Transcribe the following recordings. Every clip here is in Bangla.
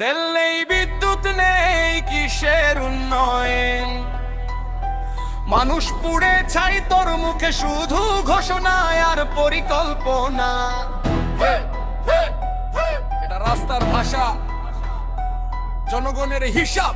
তেল নেই, বিদ্যুৎ নেই, কিসের উন্নয়ন? মানুষ পুড়ে ছাই, তোর মুখে শুধু ঘোষণা আর পরিকল্পনা। এটা রাস্তার ভাষা, জনগণের হিসাব।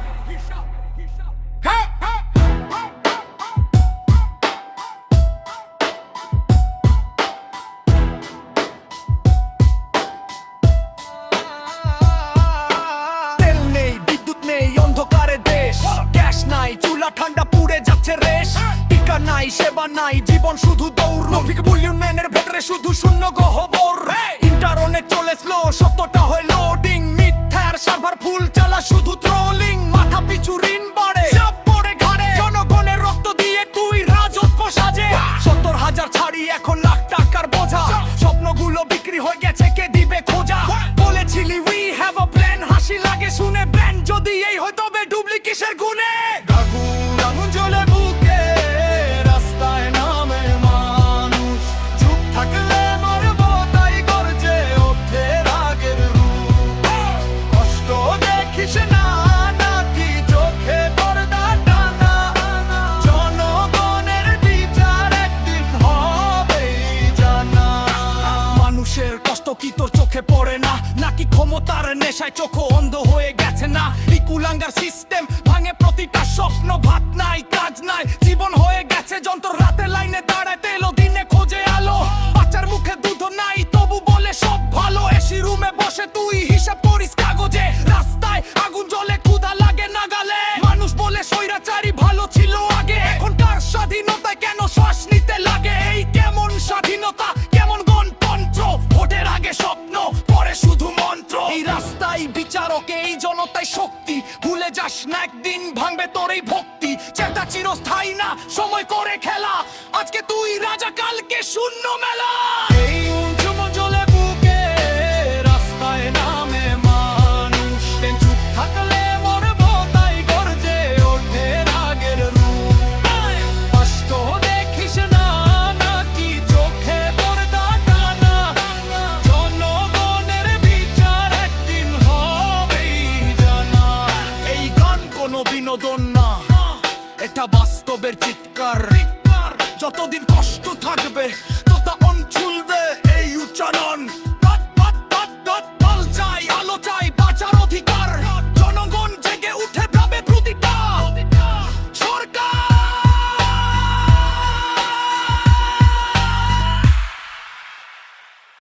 চুলা ঠান্ডা পুড়ে যাচ্ছে রেশ, টিকা নাই, সেবা নাই, জীবন শুধু দৌড়। রফিক বুলিয়নের ভেতরে শুধু শূন্য গহ্বর। ইন্টারনেট চলে স্লো, সত্যটা হয় লোডিং। মিথ্যার সার্ভার ফুল চালা, শুধু ট্রোলিং। মাথা পিছু ঋণ বাড়ে, চাপ পড়ে ঘাড়ে। জনগণের রক্ত দিয়ে তুই রাজত্ব সাজে। 70,000 ছাড়ি এখন লাখ টাকার বোঝা। স্বপ্নগুলো বিক্রি হয়ে গেছে, কে দিবে খোঁজা? বলেছিলি উই হ্যাভ আ প্ল্যান, হাসি লাগে শুনে ব্যান। যদি এই হয় তবে ডুবলি কিসের গুণে? কি তোর চোখে পড়ে না? নাকি ক্ষমতার নেশায় চোখ অন্ধ হয়ে গেছে না? এই কুলাঙ্গার সিস্টেম ভাঙে প্রতিটা স্বপ্ন। ভাত নাই, কাজ নাই, জীবন হয়ে গেছে যন্ত্র। রাতে লাইনে দাঁড়ায় তেল, দিনে খোঁজে আলো। বাচ্চার মুখে দুধ নাই, তবু বলে সব ভালো। এসি রুমে বসে তুই হিসাব করিস কাগজে। রাস্তায় আগুন জ্বলে, ক্ষুধা লাগে নাগালে। মানুষ বলে স্বৈরাচারী ভালো ছিল আগে। এখনকার স্বাধীনতায় কেন শ্বাস নিতে লাগে? এই কেমন স্বাধীনতা, কেমন গণতন্ত্র? ভোটের আগে স্বপ্ন, পরে শুধু মন্ত্র। এই রাস্তায় বিচারক, এই জনতায় শক্তি। ভুলে যাস না একদিন ভাঙবে তোর এই ভক্তি। চেতা চিরস্থায়ী না, সময় করে খেলা। আজকে তুই রাজা, কালকে শূন্য মেলা। এই উঁচু জলে বুকে রাস্তায় নামে মানুষ। চুপ থাকলে মরবো, তাই গর্জে ওঠে রাগের রূপ। কষ্ট দেখিস না, নাকি চোখে পর্দা টানা? জনগণের বিচার একদিন হবেই জানা। এই গান কোনো বিনোদন না, এটা বাস্তবের চিত্র।